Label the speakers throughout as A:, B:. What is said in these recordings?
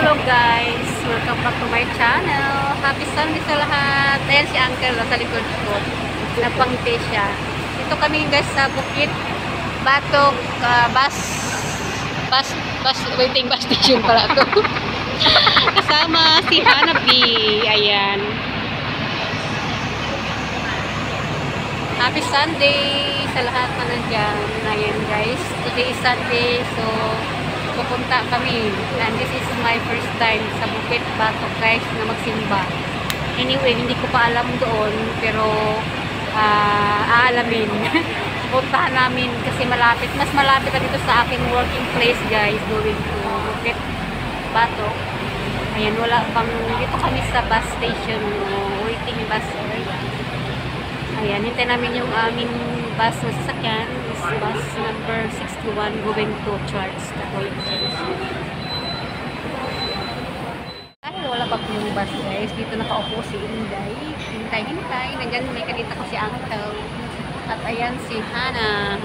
A: Hello guys! Welcome back to my channel. Happy Sunday sa lahat. Ayan si Uncle sa likod ko. Nagpangiti siya. Ito kami guys sa Bukit Batok waiting bus station pala ito. Kasama si Hanabi. Ayan. Happy Sunday sa lahat na nandiyan. Ayan guys. Today is Sunday. So, pupunta kami. And this is my first time sa Bukit Batok guys na magsimba. Anyway, hindi ko pa alam doon. Pero, aalamin. Puntahan namin kasi malapit. Mas malapit na dito sa aking working place guys. Going to Bukit Batok. Ayan, wala pang. Dito kami sa bus station. Waiting bus. Ayan, hintay namin yung aming bus na sasakyan. Is bus number 61 going to Church. Dahil wala pa po yung bus guys, dito nakaupo si Inday. Hintay. Nandyan may kanita ko si Uncle. At ayan si Hana.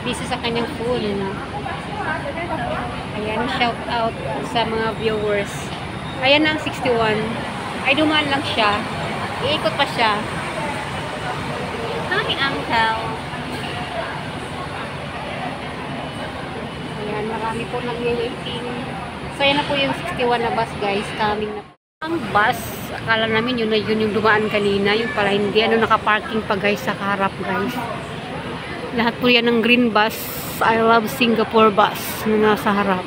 A: Busy sa kanyang phone. Ayan, shout out sa mga viewers. Ayan na ang 61. Ay, dumaan lang siya. Iikot pa siya. Hi, Uncle. Ayan, marami po nag-waiting. So, ayan na po yung 61 na bus, guys. Coming na po. Ang bus, akala namin yun yung dumaan kanina. Yung pala hindi. Nakaparking pa, guys, sa harap, guys. Lahat po yan ng green bus. I love Singapore bus na nasa harap.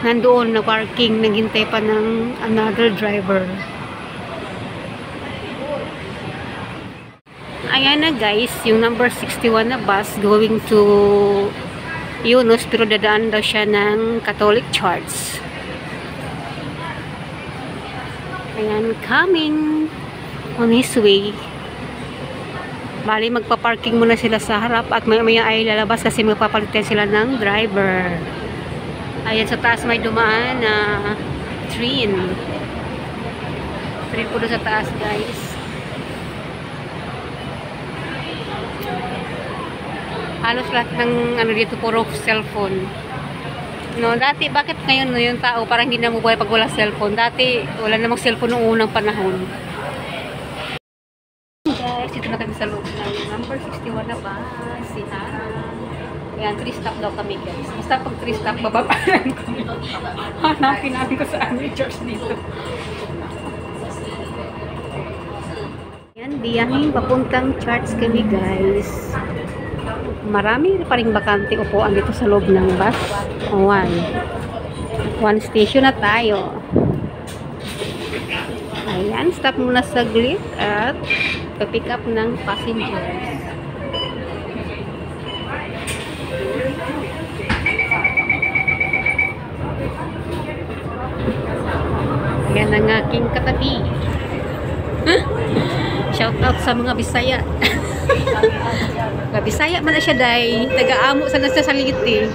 A: Nandoon na parking. Naghintay pa ng another driver. Ayan na guys, yung number 61 na bus going to Yunus, pero dadaan daw siya ng Catholic Church. Ayan, coming on his way. Bali, magpa-parking muna sila sa harap at maya ay lalabas kasi magpapalitan sila ng driver. Ayan, sa taas may dumaan na train. Train po doon sa taas guys. Halos lahat ng dito puro cellphone. No, dati bakit ngayon yung tao parang hindi na mabuhay pag wala cellphone? Dati wala namang cellphone noong unang panahon. Guys, dito na kami sa loob ng number 61 na ba? Si Hana. Ayan, 3 stop daw kami guys. Basta pag 3 stop, bababaan kami. Hanapin namin ko saan may church dito. Ayan, biyahing papuntang church kami guys. Marami pa rin bakante upuan dito sa loob ng bus. One station na tayo. Ayan, stop muna saglit at pick up ng passengers. Ayan ang aking katabi. Shout out sa mga Bisaya. Bisaya man na siya day. Taga-amo sana sa Saliti.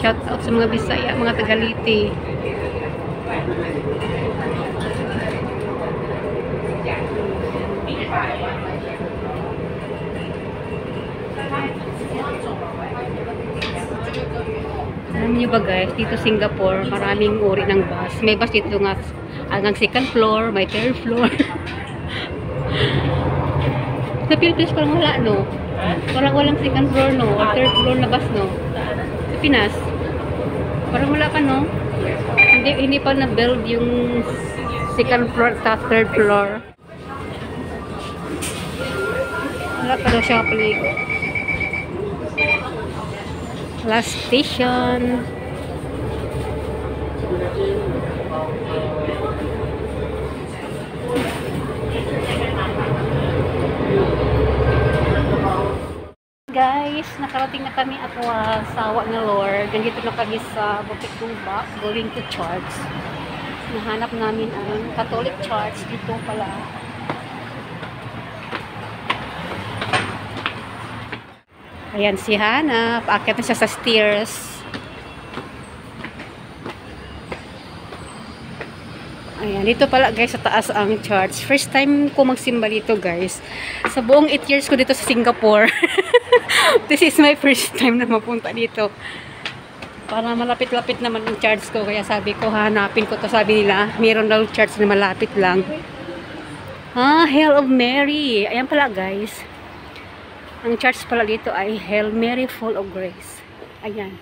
A: Shout out sa mga Bisaya, mga taga-Liti. Alam niyo ba guys, dito Singapore, maraming uri ng bus. May bus dito nga hanggang second floor, may third floor. Sa Philippines parang wala, no? Parang walang second floor, no? Or third floor na bus, no? Sa Pinas, parang wala pa, no? Hindi pa na-build yung second floor at third floor. Wala pa daw siya kapaligo. Last station. Guys, nakarating na kami at sawa ng Lord. Nandito na kami sa Bukit Batok, going to church. Nahanap namin ang Catholic Church dito pala. Ayan si Hana, paakyat na siya sa stairs. Ayan, dito pala guys sa taas ang church. First time ko magsimba dito guys. Sa buong 8 years ko dito sa Singapore. This is my first time na mapunta dito. Para malapit-lapit naman yung church ko. Kaya sabi ko, hanapin ko to. Sabi nila, meron daw church na malapit lang. Hail of Mary. Ayan pala guys. Ang church pala dito ay Hail Mary full of grace. Ayan.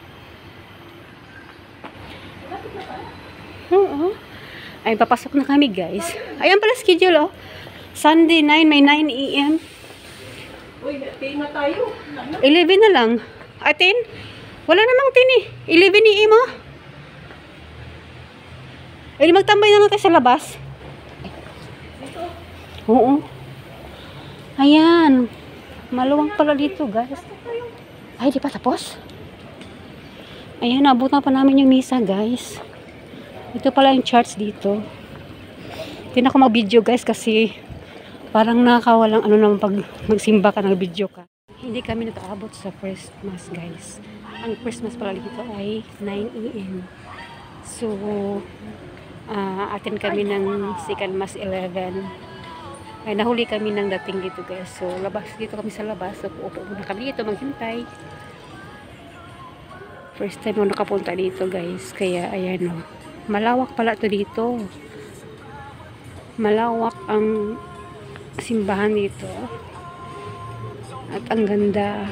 A: Oo. Ay, papasok na kami guys. Ayan pala schedule oh. Sunday 9, may 9 a.m.
B: Uy, 10 na tayo.
A: 11 na lang. 10? Wala namang 10 eh. 11 a.m. oh. Eh, magtambay na lang tayo sa labas. Oo. Ayan. Maluwang pala dito guys. Ay, di pa tapos? Ayan, nabutan pa namin yung misa guys. Ito pala yung church dito. Hindi na ako mag-video guys kasi parang nakakawalang ano naman pag magsimba ka, nag-video ka. Hindi kami nakaabot sa first mass guys. Ang first mass pala dito ay 9 a.m. So, attend kami ng second mass 11. Ay, nahuli kami ng dating dito guys. So, labas dito kami sa labas. So, uupo muna kami dito, maghintay. First time ako nakapunta dito guys. Kaya, ayan o. Malawak pala to dito. Malawak ang simbahan dito. At ang ganda.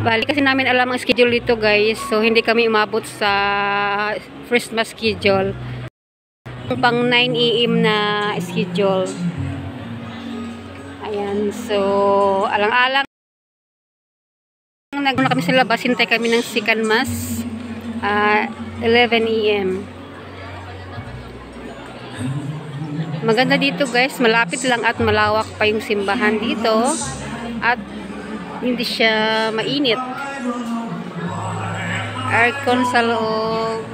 A: Bali kasi namin alam ang schedule dito guys. So hindi kami umabot sa first mass schedule. Pang 9 a.m. na schedule. Ayan. So alang-alang nagmuna kami sa labas. Hintay kami ng second mass 11 a.m. Maganda dito guys. Malapit lang at malawak pa yung simbahan dito. At hindi siya mainit. Aircon sa loob.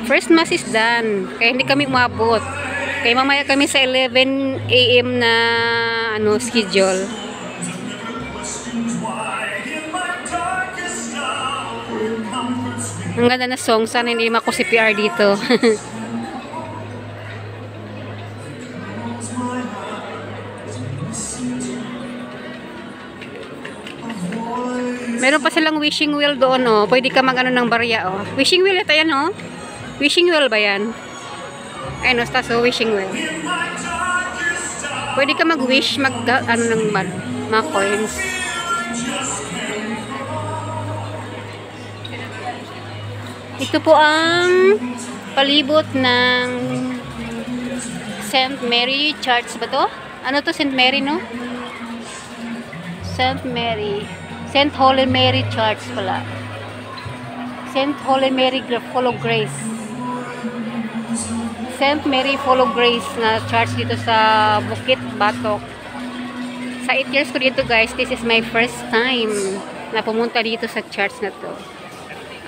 A: First mass is done. Kaya hindi kami umabot. Kaya mamaya kami sa 11 a.m. na schedule. Ang ganda na song. Sana hindi mako si PR dito. Meron pa silang wishing wheel doon, oh. Pwede ka mag-ano ng barya, oh. Wishing wheel ito yan, oh. Wishing wheel ba yan? Ayun, oh, so wishing wheel. Pwede ka mag-wish, ano ng mga coins. Ito po ang palibot ng St. Mary Church ba to? Ano to? St. Mary, no? St. Mary. St. Holy Mary Church pala. St. Holy Mary Full of Grace. St. Mary Full of Grace na church dito sa Bukit Batok. Sa 8 years ko dito guys, this is my first time na pumunta dito sa church na to.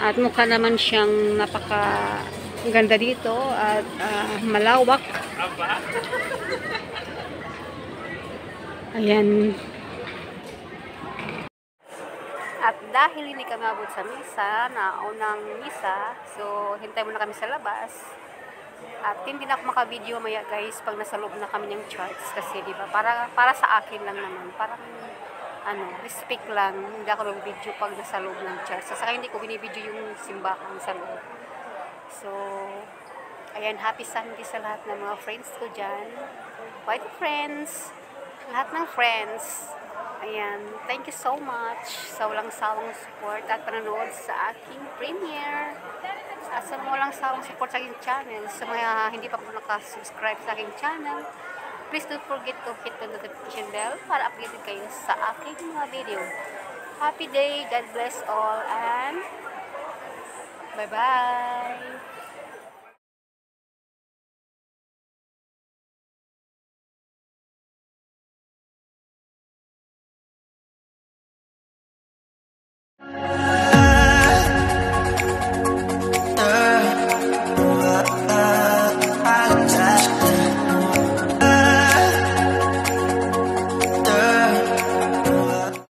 A: At mukha naman siyang napaka ganda dito at malawak. Ayan. At dahil hindi kami abot sa misa, na unang misa, so hintay muna kami sa labas. At hindi na ako maka-video maya guys pag nasa loob na kami ng church kasi di ba para sa akin lang naman, parang respect lang, hindi ako nag-video pag nasa loob ng church. So, saka hindi ko binibideo yung simbahan sa loob. So, ayan, happy Sunday sa lahat ng mga friends ko dyan. White friends, lahat ng friends. Ayan, thank you so much sa walang sawang support at panonood sa aking premiere. At sa walang sawang support sa aking channel. Sa mga hindi pa po nakasubscribe sa aking channel, please don't forget to hit the notification bell para updated kayo sa aking mga video. Happy day, God bless all, and bye-bye!